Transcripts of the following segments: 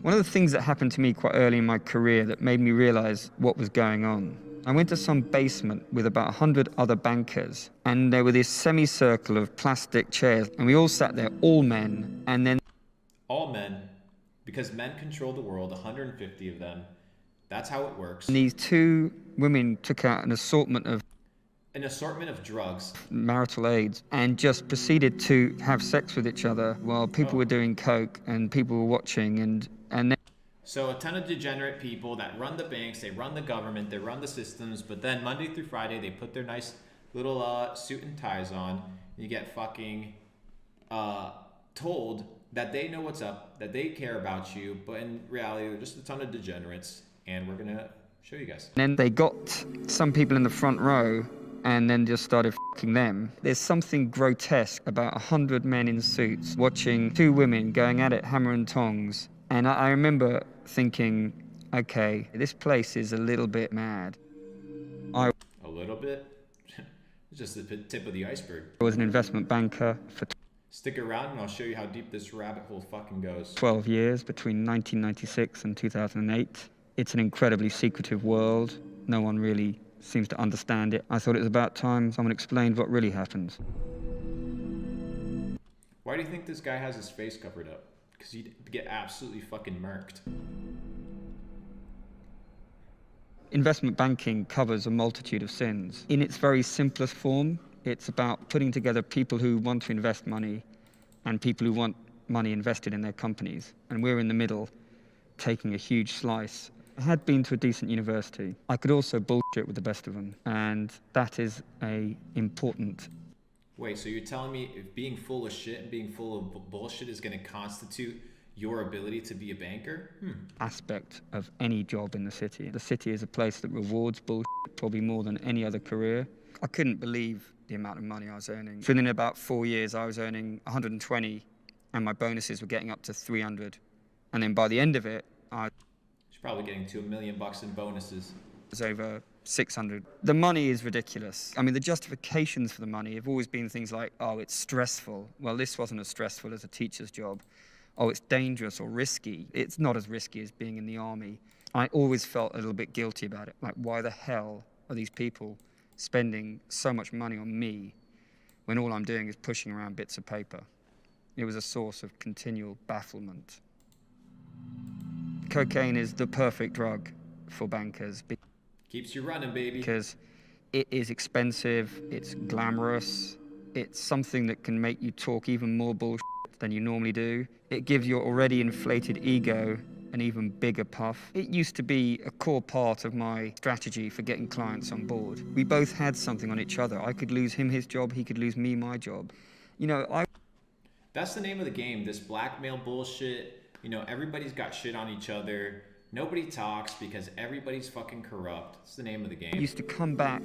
One of the things that happened to me quite early in my career that made me realize what was going on, I went to some basement with about 100 other bankers, and there were this semicircle of plastic chairs, and we all sat there, all men, and then... All men, because men control the world, 150 of them. That's how it works. These two women took out an assortment of drugs, marital aids, and just proceeded to have sex with each other while people were doing coke and people were watching, and then... So a ton of degenerate people that run the banks, they run the government, they run the systems, but then Monday through Friday they put their nice little suit and ties on, and you get fucking told that they know what's up, that they care about you, but in reality they're just a ton of degenerates, and we're gonna show you guys. Then they got some people in the front row and then just started fucking them. There's something grotesque about 100 men in suits watching two women going at it hammer and tongs. And I remember thinking, okay, this place is a little bit mad. A little bit? It's just the tip of the iceberg. I was an investment banker for... Stick around and I'll show you how deep this rabbit hole fucking goes. 12 years, between 1996 and 2008. It's an incredibly secretive world. No one really seems to understand it. I thought it was about time someone explained what really happens. Why do you think this guy has his face covered up? Because he'd get absolutely fucking murked. Investment banking covers a multitude of sins. In its very simplest form, it's about putting together people who want to invest money and people who want money invested in their companies. And we're in the middle, taking a huge slice. I had been to a decent university. I could also bullshit with the best of them, and that is a important... Wait, so you're telling me if being full of shit and being full of bullshit is going to constitute your ability to be a banker? Aspect of any job in the city. The city is a place that rewards bullshit probably more than any other career. I couldn't believe the amount of money I was earning. Within about 4 years, I was earning 120, and my bonuses were getting up to 300. And then by the end of it, I... Probably getting to $1 million in bonuses. It's over 600. The money is ridiculous. I mean, the justifications for the money have always been things like, oh, it's stressful. Well, this wasn't as stressful as a teacher's job. Oh, it's dangerous or risky. It's not as risky as being in the army. I always felt a little bit guilty about it. Like, why the hell are these people spending so much money on me when all I'm doing is pushing around bits of paper? It was a source of continual bafflement. Cocaine is the perfect drug for bankers. Keeps you running, baby. Because it is expensive, it's glamorous, it's something that can make you talk even more bullshit than you normally do. It gives your already inflated ego an even bigger puff. It used to be a core part of my strategy for getting clients on board. We both had something on each other. I could lose him his job, he could lose me my job. You know, That's the name of the game, this blackmail bullshit. You know, everybody's got shit on each other. Nobody talks because everybody's fucking corrupt. It's the name of the game. I used to come back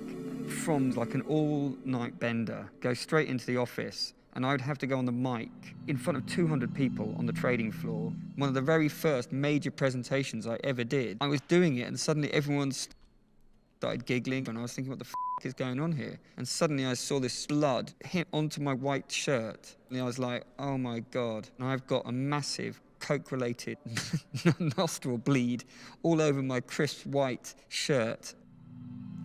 from like an all-night bender, go straight into the office, and I would have to go on the mic in front of 200 people on the trading floor. One of the very first major presentations I ever did. I was doing it and suddenly everyone started giggling and I was thinking, what the f is going on here? And suddenly I saw this blood hit onto my white shirt. And I was like, oh my God. And I've got a massive coke-related nostril bleed all over my crisp white shirt.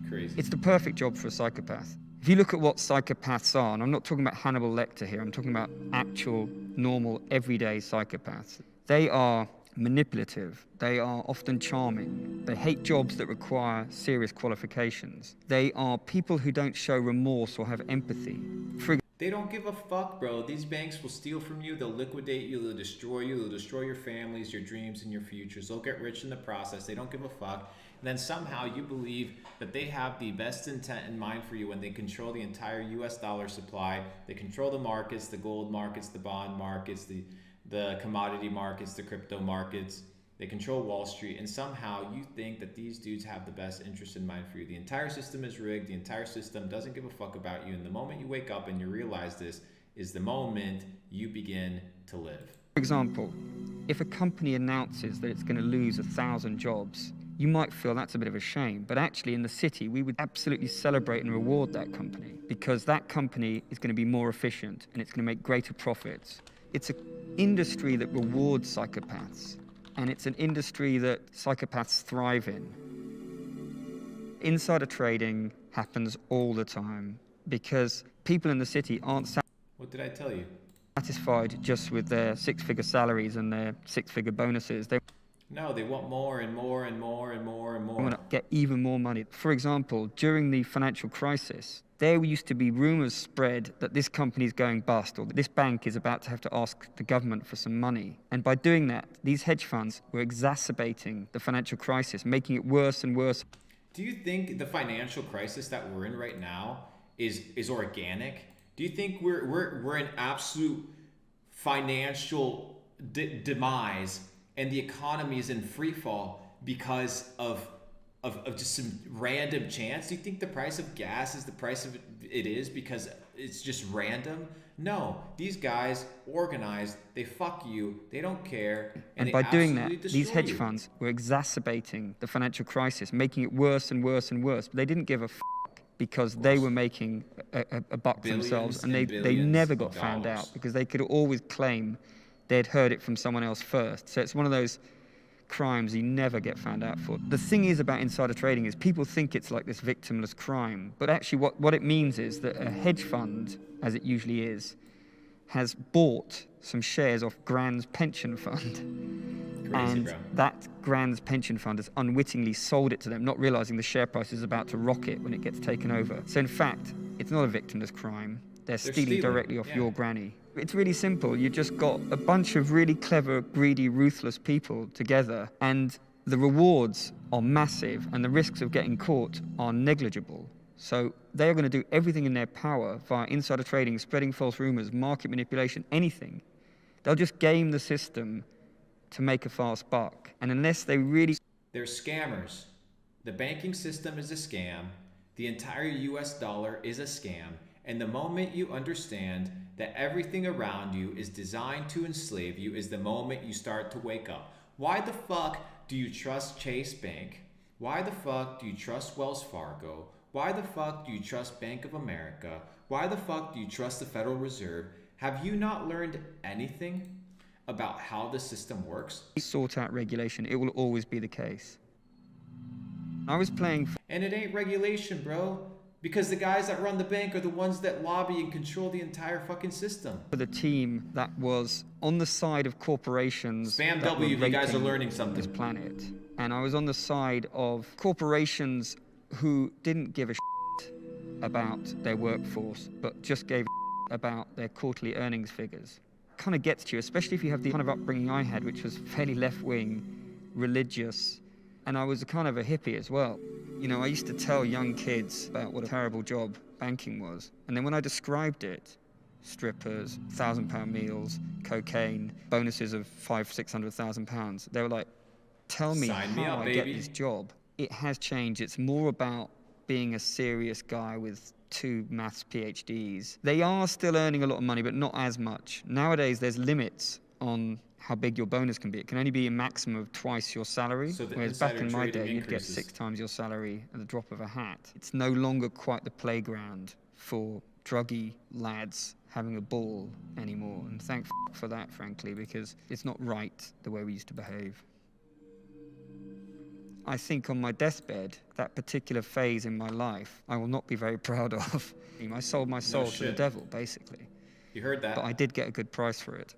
Crazy. It's the perfect job for a psychopath. If you look at what psychopaths are, and I'm not talking about Hannibal Lecter here, I'm talking about actual, normal, everyday psychopaths. They are manipulative. They are often charming. They hate jobs that require serious qualifications. They are people who don't show remorse or have empathy. They don't give a fuck, bro. These banks will steal from you. They'll liquidate you. They'll destroy you. They'll destroy your families, your dreams, and your futures. They'll get rich in the process. They don't give a fuck. And then somehow you believe that they have the best intent in mind for you when they control the entire US dollar supply. They control the markets, the gold markets, the bond markets, the commodity markets, the crypto markets. They control Wall Street, and somehow you think that these dudes have the best interest in mind for you. The entire system is rigged. The entire system doesn't give a fuck about you. And the moment you wake up and you realize this is the moment you begin to live. For example, if a company announces that it's going to lose 1,000 jobs, you might feel that's a bit of a shame. But actually in the city, we would absolutely celebrate and reward that company because that company is going to be more efficient and it's going to make greater profits. It's an industry that rewards psychopaths. And it's an industry that psychopaths thrive in. Insider trading happens all the time because people in the city aren't What did I tell you? satisfied just with their six-figure salaries and their six-figure bonuses. They No, they want more and more and more and more and more. want to get even more money. For example, during the financial crisis, there used to be rumors spread that this company is going bust or that this bank is about to have to ask the government for some money. And by doing that, these hedge funds were exacerbating the financial crisis, making it worse and worse. Do you think the financial crisis that we're in right now is organic? Do you think we're in absolute financial demise and the economy is in free fall because of just some random chance? Do you think the price of gas is the price of it is because it's just random? No, these guys organized, they fuck you, they don't care, And they by doing that, absolutely these destroy hedge you. funds were exacerbating the financial crisis, making it worse and worse and worse. But they didn't give a because they were making a buck for themselves, and they billions never of got found dollars. out because they could always claim they'd heard it from someone else first. So it's one of those crimes you never get found out for. The thing is about insider trading is people think it's like this victimless crime, but actually what it means is that a hedge fund, as it usually is, has bought some shares off Grand's pension fund. Crazy, And bro. that Grand's pension fund has unwittingly sold it to them, not realizing the share price is about to rocket when it gets taken over. So in fact, it's not a victimless crime. They're stealing directly off your granny. It's really simple. You just got a bunch of really clever, greedy, ruthless people together, and the rewards are massive, and the risks of getting caught are negligible. So they are going to do everything in their power via insider trading, spreading false rumors, market manipulation, anything. They'll just game the system to make a fast buck. And unless they really... They're scammers. The banking system is a scam. The entire US dollar is a scam. And the moment you understand that everything around you is designed to enslave you is the moment you start to wake up. Why the fuck do you trust Chase Bank? Why the fuck do you trust Wells Fargo? Why the fuck do you trust Bank of America? Why the fuck do you trust the Federal Reserve? Have you not learned anything about how the system works? sort out regulation, it will always be the case. I was playing... And it ain't regulation, bro. Because the guys that run the bank are the ones that lobby and control the entire fucking system. for the team that was on the side of corporations Spam that W, were you guys are raping learning something. this planet. And I was on the side of corporations who didn't give a shit about their workforce, but just gave a shit about their quarterly earnings figures. Kind of gets to you, especially if you have the kind of upbringing I had, which was fairly left-wing, religious, and I was kind of a hippie as well. You know, I used to tell young kids about what a terrible job banking was. And then when I described it, strippers, £1,000 meals, cocaine, bonuses of £500,000-600,000, they were like, tell me Sign me how up, I get baby. this job. It has changed. It's more about being a serious guy with 2 maths PhDs. They are still earning a lot of money, but not as much. Nowadays, there's limits on how big your bonus can be. It can only be a maximum of twice your salary, So the whereas back insider in my trading day, you'd get increases. 6 times your salary at the drop of a hat. It's no longer quite the playground for druggy lads having a ball anymore. And thank for that, frankly, because it's not right the way we used to behave. I think on my deathbed, that particular phase in my life, I will not be very proud of. I sold my soul to the shit. devil, basically. You heard that? But I did get a good price for it.